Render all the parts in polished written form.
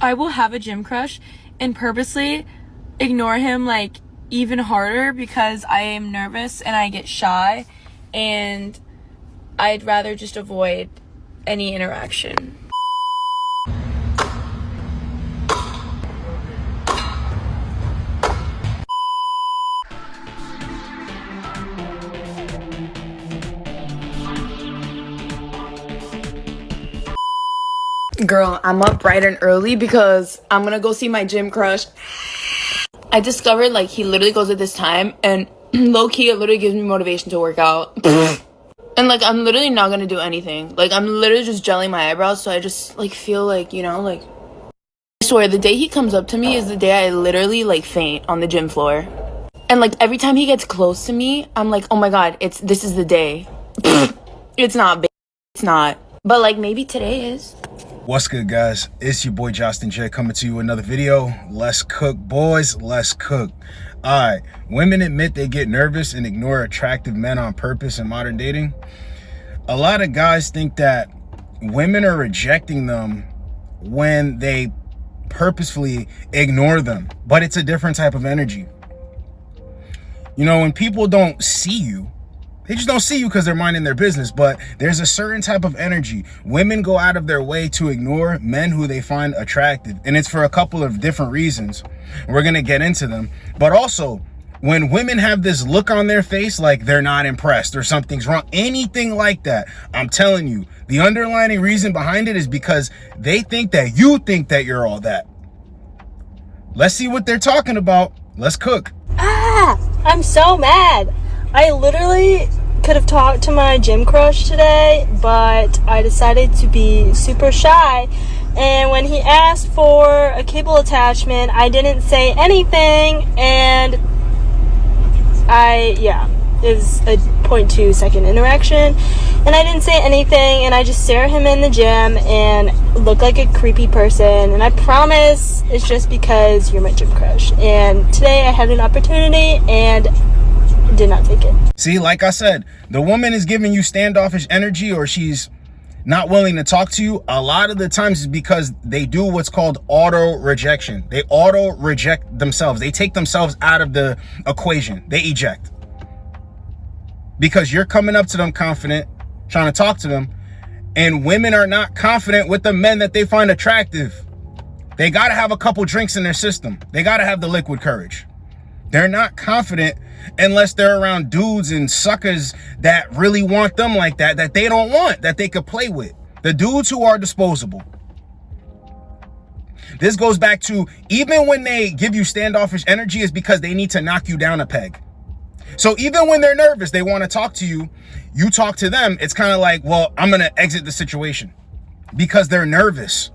I will have a gym crush and purposely ignore him like even harder because I am nervous and I get shy, and I'd rather just avoid any interaction. Girl, I'm up bright and early because I'm gonna go see my gym crush. I discovered like he literally goes at this time, and low-key it literally gives me motivation to work out. And like I'm literally not gonna do anything. Like I'm literally just gelling my eyebrows, so I just like feel like, you know, like I swear the day he comes up to me is the day I literally like faint on the gym floor. And like every time he gets close to me, I'm like, oh my god, this is the day. It's not, it's not. But like maybe today is. What's good, guys? It's your boy JostenJ coming to you with another video. Let's cook, boys. Let's cook. All right, women admit they get nervous and ignore attractive men on purpose in modern dating. A lot of guys think that women are rejecting them when they purposefully ignore them, but it's a different type of energy. You know, when people don't see you, they just don't see you because they're minding their business, but there's a certain type of energy. Women go out of their way to ignore men who they find attractive, and it's for a couple of different reasons. We're gonna get into them. But also, when women have this look on their face like they're not impressed or something's wrong, anything like that, I'm telling you, the underlying reason behind it is because they think that you think that you're all that. Let's see what they're talking about. Let's cook. I'm so mad. I literally could have talked to my gym crush today, but I decided to be super shy. And when he asked for a cable attachment, I didn't say anything, and it was a 0.2 second interaction, and I didn't say anything, and I just stare at him in the gym and look like a creepy person. And I promise it's just because you're my gym crush. And today I had an opportunity and did not take it. See, like I said, the woman is giving you standoffish energy, or she's not willing to talk to you. A lot of the times is because they do what's called auto rejection. They auto reject themselves. They take themselves out of the equation. They eject. Because you're coming up to them confident, trying to talk to them, and women are not confident with the men that they find attractive. They got to have a couple drinks in their system. They got to have the liquid courage. They're not confident unless they're around dudes and suckers that really want them like that they don't want, that they could play with. The dudes who are disposable. This goes back to, even when they give you standoffish energy, is because they need to knock you down a peg. So even when they're nervous, they want to talk to you, you talk to them, it's kind of like, well, I'm going to exit the situation because they're nervous.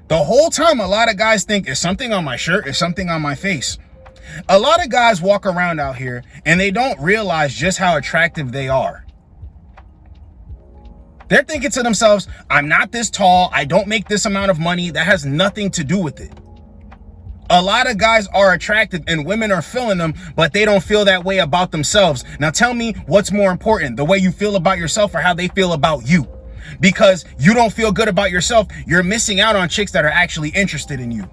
The whole time, a lot of guys think, is something on my shirt? Is something on my face? A lot of guys walk around out here and they don't realize just how attractive they are. They're thinking to themselves, I'm not this tall, I don't make this amount of money. That has nothing to do with it. A lot of guys are attractive and women are feeling them, but they don't feel that way about themselves. Now tell me what's more important, the way you feel about yourself or how they feel about you? Because you don't feel good about yourself, you're missing out on chicks that are actually interested in you.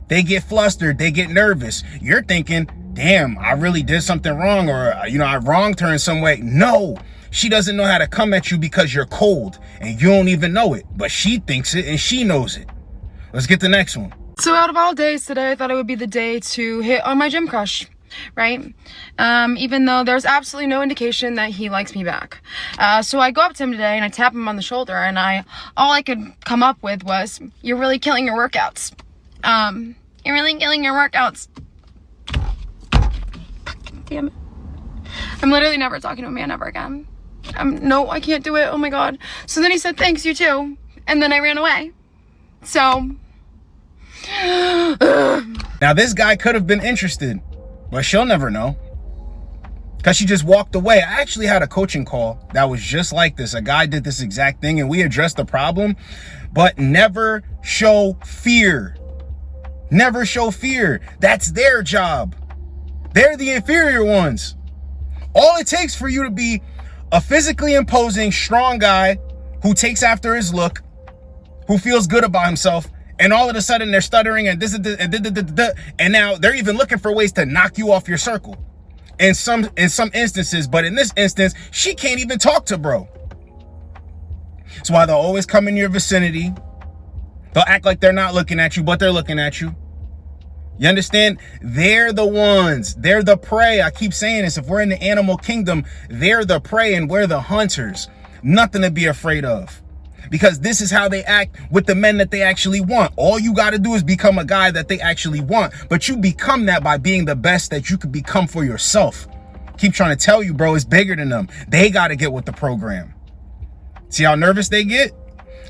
They get flustered, they get nervous. You're thinking, damn, I really did something wrong, or, you know, I wronged her in some way. No, she doesn't know how to come at you because you're cold and you don't even know it, but she thinks it and she knows it. Let's get the next one. So out of all days today, I thought it would be the day to hit on my gym crush, right? Even though there's absolutely no indication that he likes me back. So I go up to him today and I tap him on the shoulder, and all I could come up with was, you're really killing your workouts. You're really killing your workouts. Fucking damn it. I'm literally never talking to a man ever again. No, I can't do it. Oh my god. So then he said, thanks, you too. And then I ran away. So. Now this guy could have been interested, but she'll never know. Because she just walked away. I actually had a coaching call that was just like this. A guy did this exact thing and we addressed the problem, but never show fear. Never show fear. That's their job. They're the inferior ones. All it takes for you to be a physically imposing, strong guy who takes after his look, who feels good about himself, And all of a sudden they're stuttering and this and now they're even looking for ways to knock you off your circle. In some instances, but in this instance, she can't even talk to bro. That's why they'll always come in your vicinity. They'll act like they're not looking at you, but they're looking at you. You understand? They're the ones. They're the prey. I keep saying this. If we're in the animal kingdom, they're the prey and we're the hunters. Nothing to be afraid of. Because this is how they act with the men that they actually want. All you got to do is become a guy that they actually want. But you become that by being the best that you could become for yourself. Keep trying to tell you, bro, it's bigger than them. They got to get with the program. See how nervous they get?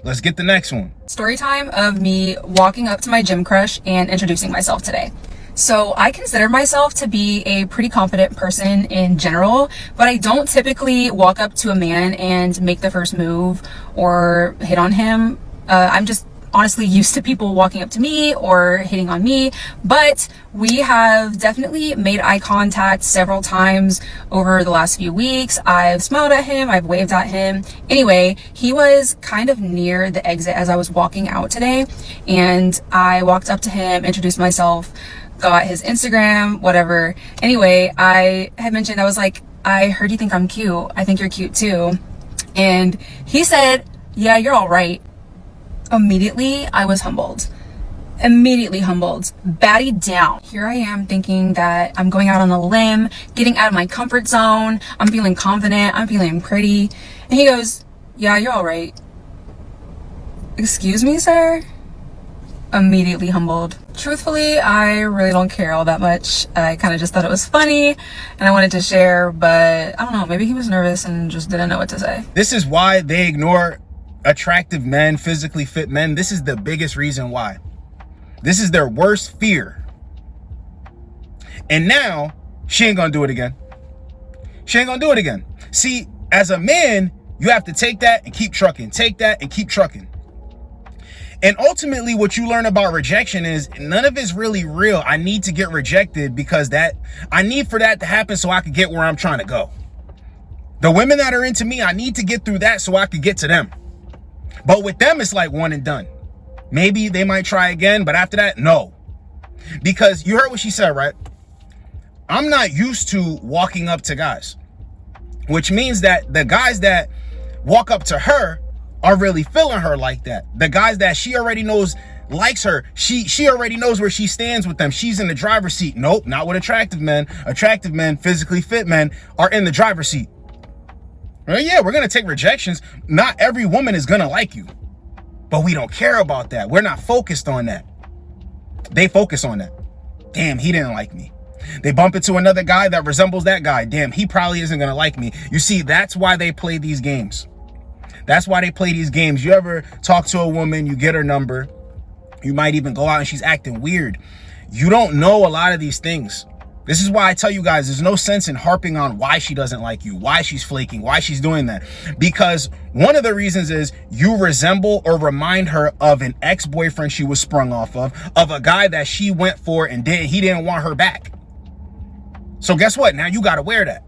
Let's get the next one. Story time of me walking up to my gym crush and introducing myself today. So I consider myself to be a pretty confident person in general, but I don't typically walk up to a man and make the first move or hit on him. I'm just honestly used to people walking up to me or hitting on me, but we have definitely made eye contact several times over the last few weeks. I've smiled at him, I've waved at him. Anyway, he was kind of near the exit as I was walking out today, and I walked up to him, introduced myself, got his Instagram, whatever. Anyway, I had mentioned, I was like, I heard you think I'm cute. I think you're cute too. And he said, yeah, you're all right. Immediately, I was humbled. Immediately humbled. Batty down. Here I am thinking that I'm going out on a limb, getting out of my comfort zone. I'm feeling confident. I'm feeling pretty. And he goes, yeah, you're all right. Excuse me, sir? Immediately humbled. Truthfully, I really don't care all that much. I kind of just thought it was funny and I wanted to share, but I don't know, maybe he was nervous and just didn't know what to say. This is why they ignore attractive men, physically fit men. This is the biggest reason why. This is their worst fear. And now she ain't gonna do it again. She ain't gonna do it again. See, as a man, you have to take that and keep trucking. Take that and keep trucking. And ultimately what you learn about rejection is none of it's really real. I need to get rejected because I need for that to happen so I can get where I'm trying to go. The women that are into me, I need to get through that so I could get to them. But with them, it's like one and done. Maybe they might try again, but after that, no. Because you heard what she said, right? I'm not used to walking up to guys, which means that the guys that walk up to her are really feeling her like that. The guys that she already knows likes her, she already knows where she stands with them. She's in the driver's seat. Nope, not with attractive men. Attractive men, physically fit men are in the driver's seat. Yeah, we're going to take rejections. Not every woman is going to like you, but we don't care about that. We're not focused on that. They focus on that. Damn, he didn't like me. They bump into another guy that resembles that guy. Damn, he probably isn't going to like me. You see, that's why they play these games. That's why they play these games. You ever talk to a woman, you get her number, you might even go out and she's acting weird. You don't know a lot of these things. This is why I tell you guys, there's no sense in harping on why she doesn't like you, why she's flaking, why she's doing that. Because one of the reasons is you resemble or remind her of an ex-boyfriend she was sprung off of a guy that she went for and he didn't want her back. So guess what? Now you got to wear that.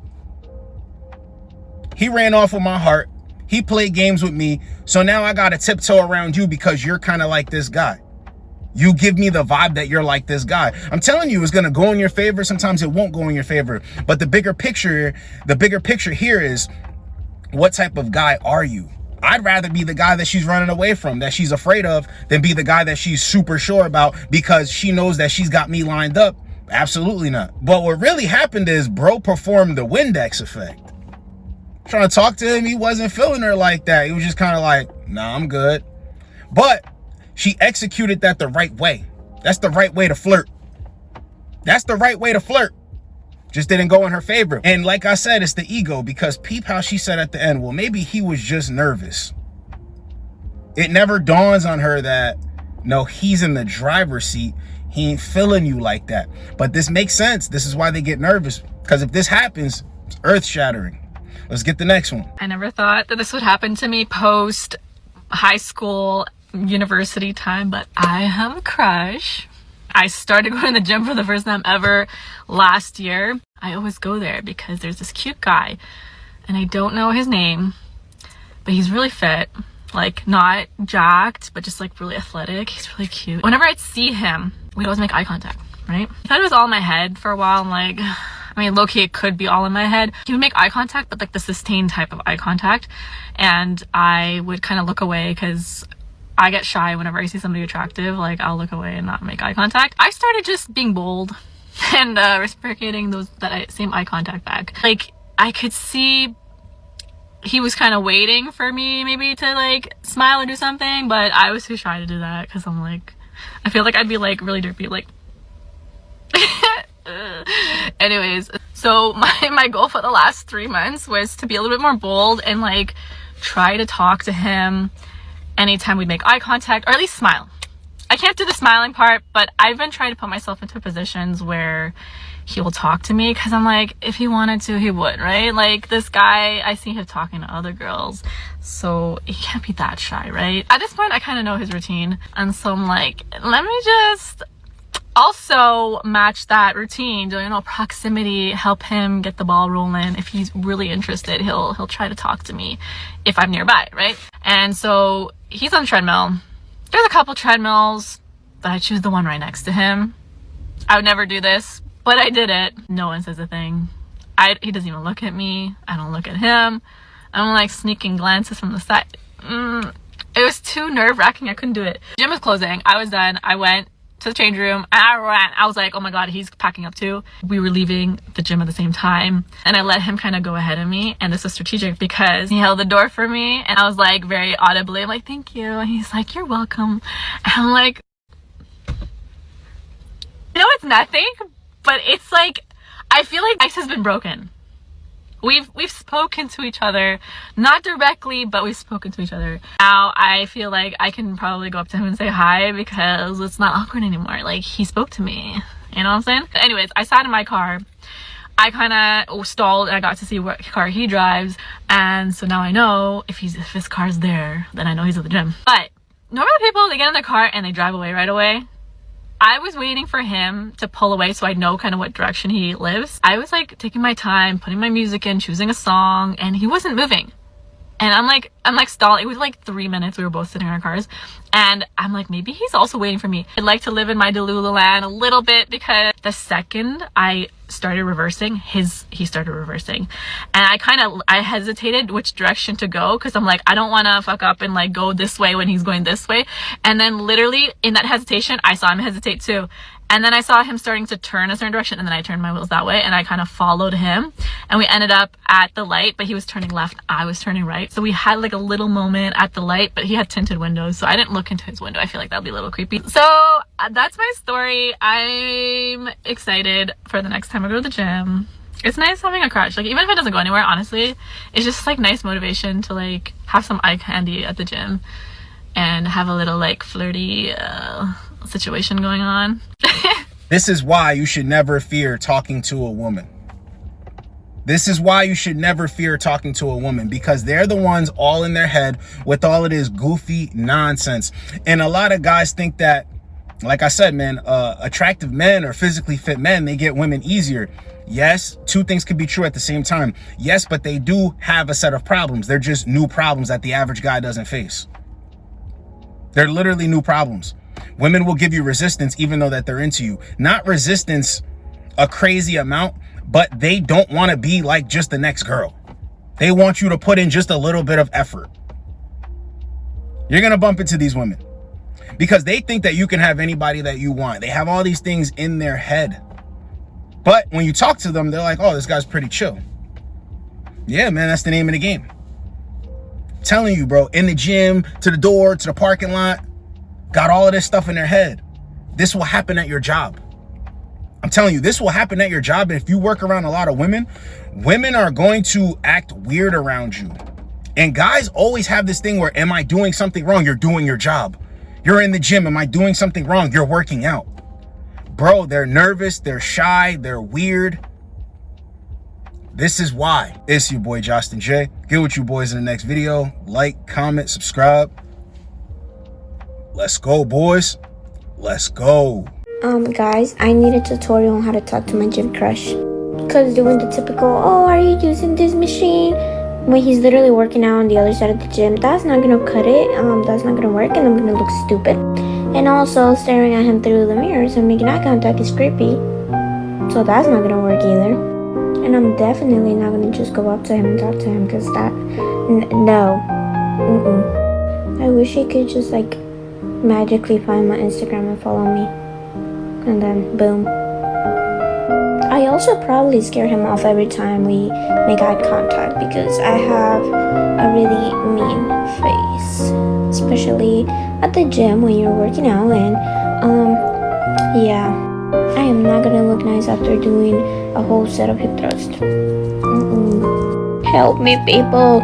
He ran off with my heart. He played games with me. So now I got to tiptoe around you because you're kind of like this guy. You give me the vibe that you're like this guy. I'm telling you, it's going to go in your favor. Sometimes it won't go in your favor. But the bigger picture here is, what type of guy are you? I'd rather be the guy that she's running away from, that she's afraid of, than be the guy that she's super sure about because she knows that she's got me lined up. Absolutely not. But what really happened is bro performed the Windex effect. Trying to talk to him, he wasn't feeling her like that. He was just kind of like, nah, I'm good. But she executed that the right way. That's the right way to flirt. That's the right way to flirt. Just didn't go in her favor. And like I said, it's the ego, because peep how she said at the end, well, maybe he was just nervous. It never dawns on her that, no, he's in the driver's seat. He ain't feeling you like that. But this makes sense. This is why they get nervous. Because if this happens, it's earth shattering. Let's get the next one. I never thought that this would happen to me post high school, university time, but I have a crush. I started going to the gym for the first time ever last year. I always go there because there's this cute guy and I don't know his name, but he's really fit. Like, not jacked, but just like really athletic. He's really cute. Whenever I'd see him, we'd always make eye contact, right? I thought it was all in my head for a while. I'm like, I mean, low-key, it could be all in my head. He would make eye contact, but like the sustained type of eye contact. And I would kind of look away because I get shy whenever I see somebody attractive. Like, I'll look away and not make eye contact. I started just being bold and reciprocating that same eye contact back. Like, I could see he was kind of waiting for me maybe to like smile or do something, but I was too shy to do that because I'm like, I feel like I'd be like really derpy, like anyways. So my goal for the last 3 months was to be a little bit more bold and like try to talk to him anytime we'd make eye contact, or at least smile. I can't do the smiling part, but I've been trying to put myself into positions where he will talk to me, because I'm like, if he wanted to, he would, right? Like, this guy, I see him talking to other girls, so he can't be that shy, right? At this point, I kind of know his routine, and so I'm like, let me just also match that routine, you know, proximity, help him get the ball rolling. If he's really interested, he'll try to talk to me if I'm nearby, right? And so he's on the treadmill. There's a couple treadmills, but I choose the one right next to him. I would never do this, but I did it. No one says a thing. He doesn't even look at me. I don't look at him. I'm like sneaking glances from the side. It was too nerve-wracking. I couldn't do it. Gym was closing. I was done. I went to the change room and I ran. I was like, oh my god, he's packing up too. We were leaving the gym at the same time, and I let him kind of go ahead of me, and this was strategic because he held the door for me, and I was like very audibly, I'm like, thank you, and he's like, you're welcome. And I'm like, you know, it's nothing, but it's like, I feel like ice has been broken. We've spoken to each other, not directly, but we've spoken to each other. Now I feel like I can probably go up to him and say hi because it's not awkward anymore. Like, he spoke to me, you know what I'm saying? But anyways, I sat in my car. I kind of stalled and I got to see what car he drives, and so now I know if his car's there, then I know he's at the gym. But normally people, they get in their car and they drive away right away. I was waiting for him to pull away so I know kind of what direction he lives. I was like taking my time, putting my music in, choosing a song, and he wasn't moving. And I'm like stalling. It was like 3 minutes. We were both sitting in our cars, and I'm like, maybe he's also waiting for me. I'd like to live in my Delulu land a little bit, because the second I started reversing, he started reversing, and I hesitated which direction to go, because I'm like, I don't want to fuck up and like go this way when he's going this way. And then literally in that hesitation, I saw him hesitate too. And then I saw him starting to turn a certain direction, and then I turned my wheels that way, and I kind of followed him, and we ended up at the light, but he was turning left, I was turning right. So we had like a little moment at the light, but he had tinted windows, so I didn't look into his window. I feel like that'd be a little creepy. So that's my story. I'm excited for the next time I go to the gym. It's nice having a crush. Like, even if it doesn't go anywhere, honestly, it's just like nice motivation to like have some eye candy at the gym and have a little like flirty situation going on. This is why you should never fear talking to a woman. This is why you should never fear talking to a woman, because they're the ones all in their head with all of this goofy nonsense. And a lot of guys think that, like I said, man, attractive men or physically fit men, they get women easier. Yes, two things could be true at the same time. Yes, but they do have a set of problems. They're just new problems that the average guy doesn't face. They're literally new problems. Women will give you resistance even though that they're into you. Not resistance a crazy amount, but they don't want to be like just the next girl. They want you to put in just a little bit of effort. You're going to bump into these women because they think that you can have anybody that you want. They have all these things in their head. But when you talk to them, they're like, oh, this guy's pretty chill. Yeah, man, that's the name of the game. I'm telling you, bro, in the gym, to the door, to the parking lot, got all of this stuff in their head. This will happen at your job. I'm telling you, this will happen at your job. And if you work around a lot of women, women are going to act weird around you. And guys always have this thing where, am I doing something wrong? You're doing your job. You're in the gym. Am I doing something wrong? You're working out. Bro, they're nervous. They're shy. They're weird. This is why. It's your boy, JostenJ. Get with you boys in the next video. Like, comment, subscribe. Let's go, boys. Let's go. Guys, I need a tutorial on how to talk to my gym crush. Because doing the typical, oh, are you using this machine? when he's literally working out on the other side of the gym, that's not gonna cut it. That's not gonna work, and I'm gonna look stupid. And also, staring at him through the mirrors and making eye contact is creepy, so that's not gonna work either. And I'm definitely not gonna just go up to him and talk to him, because that, no. I wish he could just like magically find my Instagram and follow me, and then boom. I also probably scare him off every time we make eye contact, because I have a really mean face, especially at the gym when you're working out. And yeah, I am not gonna look nice after doing a whole set of hip thrusts. Help me, people.